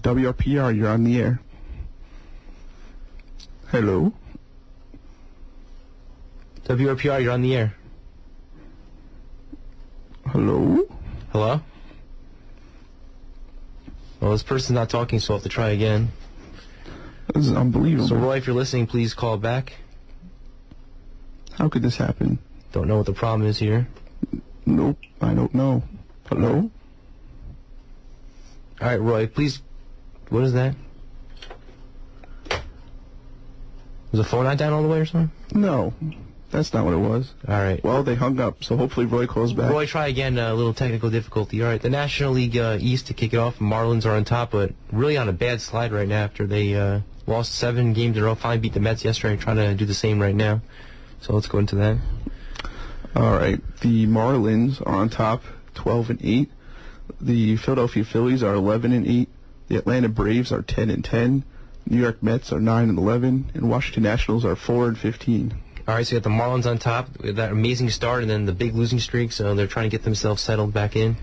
WRPR, you're on the air. Hello? WRPR, you're on the air. Hello? Hello? Well, this person's not talking, so I'll have to try again. This is unbelievable. So, Roy, if you're listening, please call back. How could this happen? Don't know what the problem is here. Nope, I don't know. Hello? All right, Roy, please. What is that? Was the phone not down all the way or something? No, that's not what it was. All right. Well, they hung up, so hopefully Roy calls back. Roy, try again. A little technical difficulty. All right, the National League East to kick it off. Marlins are on top, but really on a bad slide right now after they lost 7 games in a row. Finally beat the Mets yesterday. Trying to do the same right now. So let's go into that. All right, the Marlins are on top, 12-8. The Philadelphia Phillies are 11-8. The Atlanta Braves are 10-10. New York Mets are 9-11, and Washington Nationals are 4-15. All right, so you got the Marlins on top with that amazing start, and then the big losing streak. So they're trying to get themselves settled back in.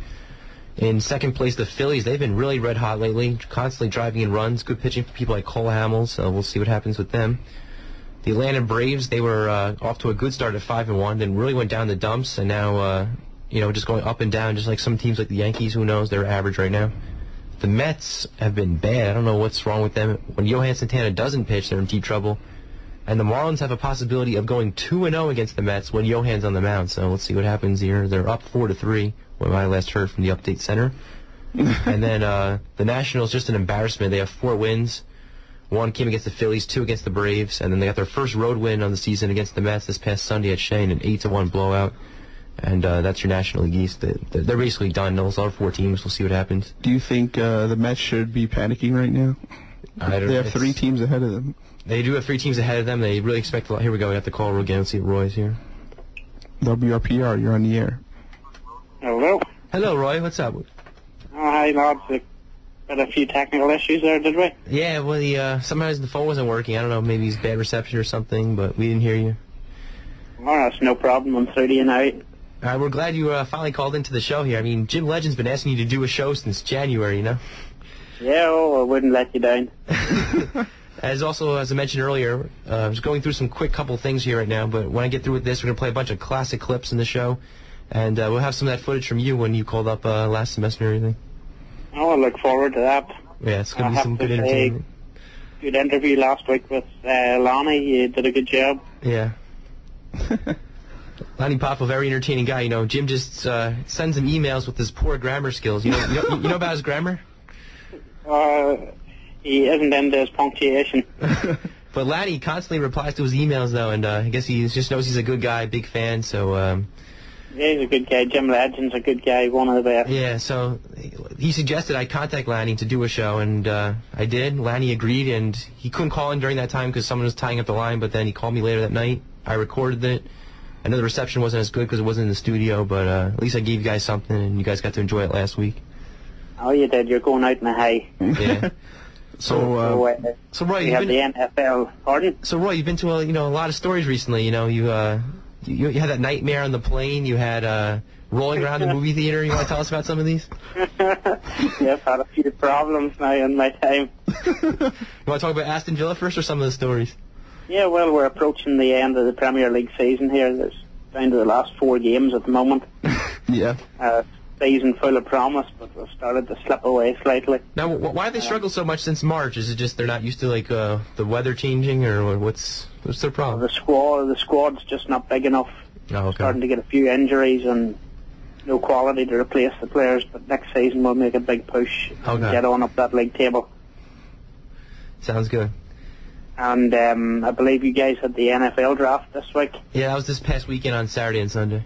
In second place, the Phillies. They've been really red hot lately, constantly driving in runs. Good pitching for people like Cole Hamels. So we'll see what happens with them. The Atlanta Braves, they were off to a good start at 5-1, then really went down the dumps, and now just going up and down, just like some teams like the Yankees. Who knows? They're average right now. The Mets have been bad. I don't know what's wrong with them. When Johan Santana doesn't pitch, they're in deep trouble. And the Marlins have a possibility of going 2-0 against the Mets when Johan's on the mound. So let's see what happens here. They're up 4-3 when I last heard from the update center. And then the Nationals, just an embarrassment. They have 4 wins. 1 came against the Phillies, 2 against the Braves, and then they got their first road win on the season against the Mets this past Sunday at Shane, an 8-1 blowout. And that's your National League East. They're basically done. Those are 4 teams. We'll see what happens. Do you think the Mets should be panicking right now? They have 3 teams ahead of them. They do have 3 teams ahead of them. They really expect a lot. Here we go. We have to call again. Let's see if Roy's here. WRPR, you're on the air. Hello. Hello, Roy. What's up? Oh, hi, lads. Had a few technical issues there, did we? Yeah, well, sometimes the phone wasn't working. I don't know, maybe it's bad reception or something, but we didn't hear you. Oh, that's no problem. I'm 30 and out. We're glad you finally called into the show here. I mean, Jim Legend's been asking you to do a show since January, you know? Yeah, I wouldn't let you down. As I mentioned earlier, I was going through some quick couple things here right now, but when I get through with this, we're going to play a bunch of classic clips in the show, and we'll have some of that footage from you when you called up last semester and everything. Oh, I look forward to that. Yeah, it's going to be some good entertainment. Good interview last week with Lanny. You did a good job. Yeah. Lanny Poffo, very entertaining guy. You know, Jim just sends him emails with his poor grammar skills. You know about his grammar? He isn't into his punctuation. But Lanny constantly replies to his emails, though, and I guess he just knows he's a good guy, big fan, so... Yeah, he's a good guy. Jim Legend's a good guy, one of the best. Yeah, so he suggested I contact Lanny to do a show, and I did. Lanny agreed, and he couldn't call in during that time because someone was tying up the line, but then he called me later that night. I recorded it. I know the reception wasn't as good because it wasn't in the studio, but at least I gave you guys something, and you guys got to enjoy it last week. Oh, you did. You're going out in the high. Yeah. So Roy, you have the NFL. Pardon? So Roy, you've been to a lot of stories recently. You know, you had that nightmare on the plane. You had rolling around the movie theater. You want to tell us about some of these? Yeah, I've had a few problems now in my time. You want to talk about Aston Villa first, or some of the stories? Yeah, well, we're approaching the end of the Premier League season here. There's down to the last 4 games at the moment. Yeah. Season full of promise, but we've started to slip away slightly. Now, why have they struggled so much since March? Is it just they're not used to the weather changing, or what's their problem? The squad's just not big enough. Oh, okay. Starting to get a few injuries and no quality to replace the players. But next season we'll make a big push and get on up that league table. Sounds good. And I believe you guys had the NFL draft this week. Yeah, that was this past weekend on Saturday and Sunday.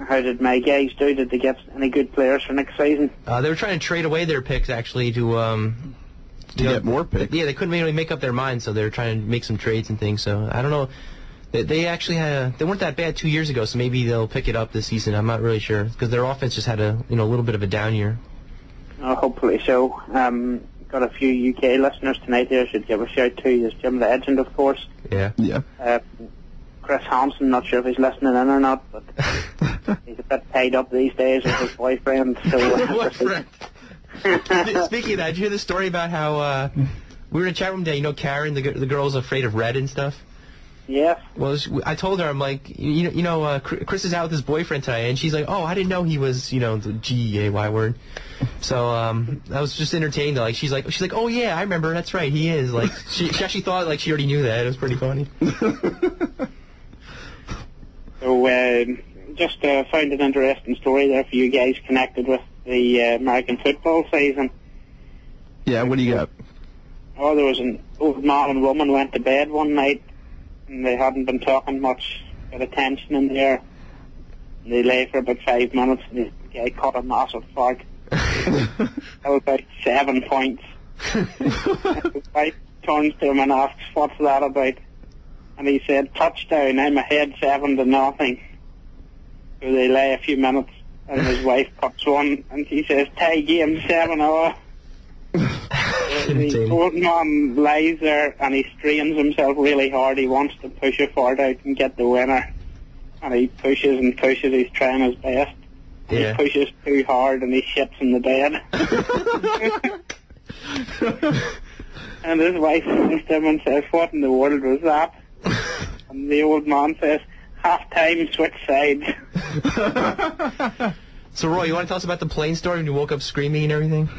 How did my guys do? Did they get any good players for next season? They were trying to trade away their picks, actually, to get more picks. Yeah, they couldn't really make up their minds, so they were trying to make some trades and things. So I don't know. They actually they weren't that bad 2 years ago, so maybe they'll pick it up this season. I'm not really sure because their offense just had a little bit of a down year. Hopefully so. Got a few UK listeners tonight here. Should give a shout to is Jim Legend, of course. Yeah. Yeah. Chris Hampson, not sure if he's listening in or not, but he's a bit tied up these days with his boyfriend. So Speaking of that, did you hear the story about how we were in a chat room day? You know, Karen, the girl's afraid of red and stuff. Yes. Well, I told her, I'm like, Chris is out with his boyfriend tonight, and she's like, oh, I didn't know he was, the G-E-A-Y word. So I was just entertained. Like she's like, oh yeah, I remember. That's right, he is. Like she actually thought like she already knew that. It was pretty funny. So just found an interesting story there for you guys connected with the American football season. Yeah, what do you got? Oh, there was an old man and woman went to bed one night, and they hadn't been talking much, got a tension in the air. And they lay for about 5 minutes, and the guy caught a massive fart. That was about 7 points. The wife turns to him and asks, what's that about? And he said, touchdown, I'm ahead 7-0. So they lay a few minutes, and his wife cuts one, and she says, tie game 7-0. The old man lies there, and he strains himself really hard. He wants to push a fart out and get the winner. And he pushes and pushes, he's trying his best. And he pushes too hard, and he shits in the bed. And his wife comes to him and says, what in the world was that? And the old man says, half time, switch sides. So, Roy, you want to tell us about the plane story when you woke up screaming and everything?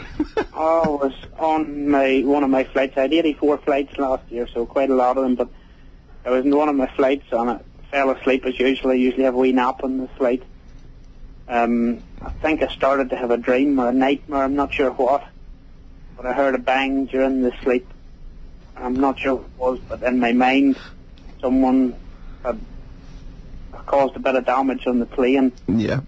Oh, I was on one of my flights. I had 84 flights last year, so quite a lot of them, but I was in one of my flights and I fell asleep as usual. I usually have a wee nap on the flight. I think I started to have a dream or a nightmare, I'm not sure what, but I heard a bang during the sleep. I'm not sure what it was, but in my mind, someone had caused a bit of damage on the plane. Yeah.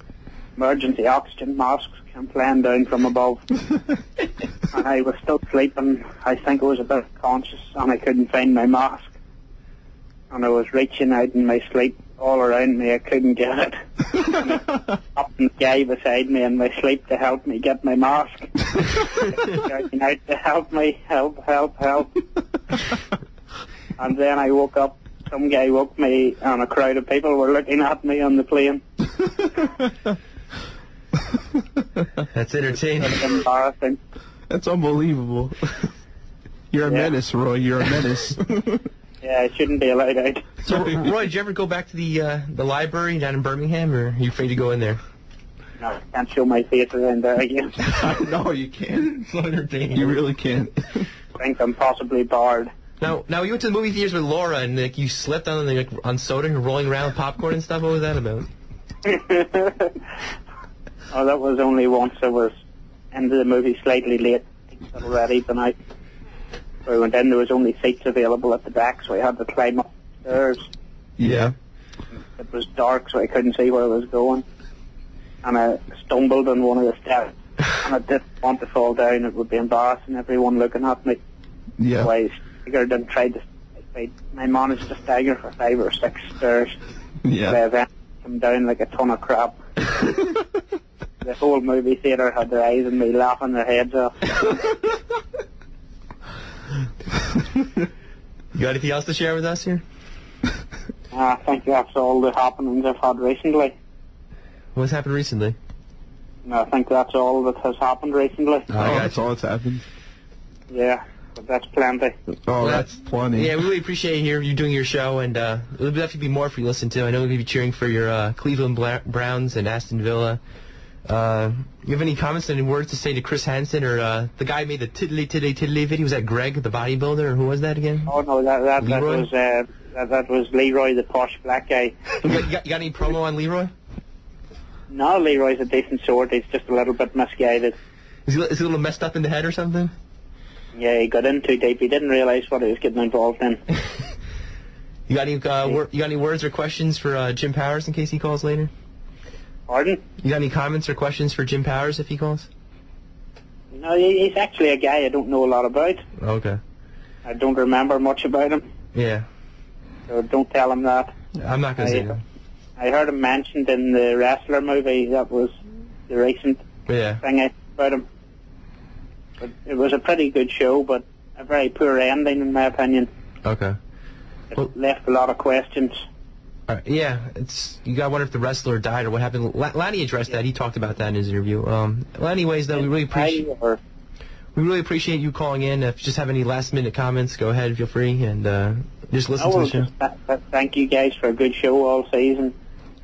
Emergency oxygen masks came flying down from above. And I was still sleeping. I think I was a bit conscious, and I couldn't find my mask. And I was reaching out in my sleep all around me. I couldn't get it. Up and the guy beside me in my sleep to help me get my mask. Shouting out to help me, help, help, help. And then I woke up. Some guy woke me, and a crowd of people were looking at me on the plane. That's entertaining. That's embarrassing. That's unbelievable. You're a menace, Roy. You're a menace. Yeah, I shouldn't be allowed out. So, Roy, did you ever go back to the library down in Birmingham, or are you afraid to go in there? No, I can't show my face around there again. No, you can't. It's not entertaining. You really can't. I think I'm possibly barred. Now you went to the movie theaters with Laura, and like you slipped on soda and rolling around with popcorn and stuff. What was that about? Oh, that was only once. I was into the movie slightly late already the night. So I went in, there was only seats available at the back, so I had to climb up the stairs. Yeah. It was dark, so I couldn't see where I was going. And I stumbled on one of the steps, and I didn't want to fall down. It would be embarrassing, everyone looking at me. Yeah. So I staggered and tried to... I managed to stagger for 5 or 6 stairs. Yeah. But I eventually came down like a ton of crap. The whole movie theatre had their eyes on me, laughing their heads off. You got anything else to share with us here? I think that's all the happenings I've had recently. What's happened recently? No, I think that's all that has happened recently. Oh, that's all that's happened? Yeah, but that's plenty. Oh, that's plenty. Yeah, we really appreciate you doing your show, and it'll definitely be more for you to listen to. I know we're going to be cheering for your Cleveland Browns and Aston Villa. You have any comments, any words to say to Chris Hansen, or the guy who made the tiddly video? Was that Greg, the bodybuilder, or who was that again? Oh no, that was Leroy, the posh black guy. You got any promo on Leroy? No, Leroy's a decent sort. He's just a little bit misguided. Is he a little messed up in the head or something? Yeah, he got in too deep. He didn't realize what he was getting involved in. You got any words or questions for Jim Powers in case he calls later? Pardon? You got any comments or questions for Jim Powers if he calls? No, he's actually a guy I don't know a lot about. Okay. I don't remember much about him. Yeah. So don't tell him that. I'm not going to say that. I heard him mentioned in the Wrestler movie. That was the recent thing I about him. But it was a pretty good show, but a very poor ending in my opinion. Okay. It left a lot of questions. Yeah, you got to wonder if the wrestler died or what happened. Lanny addressed that. He talked about that in his interview. Well, anyways, though, we really appreciate. we really appreciate you calling in. If you just have any last-minute comments, go ahead, feel free, and just listen to the show. Thank you guys for a good show all season.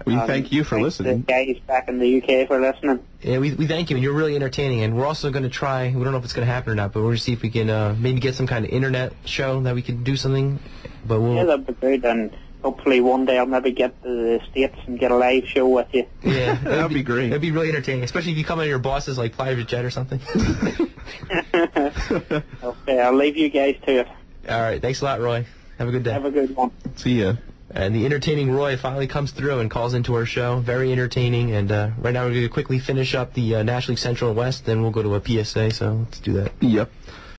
We thank you for listening. The guys back in the UK for listening. Yeah, we thank you, and you're really entertaining. And we're also going to try, we don't know if it's going to happen or not, but we're going to see if we can maybe get some kind of internet show that we can do something. But Yeah, that'd be good, and hopefully one day I'll maybe get to the States and get a live show with you. Yeah, that'd be great. That'd be really entertaining, especially if you come out of your boss's like private jet or something. Okay, I'll leave you guys to it. All right, thanks a lot, Roy. Have a good day. Have a good one. See ya. And the entertaining Roy finally comes through and calls into our show. Very entertaining. And right now we're going to quickly finish up the National League Central and West, then we'll go to a PSA, so let's do that. Yep.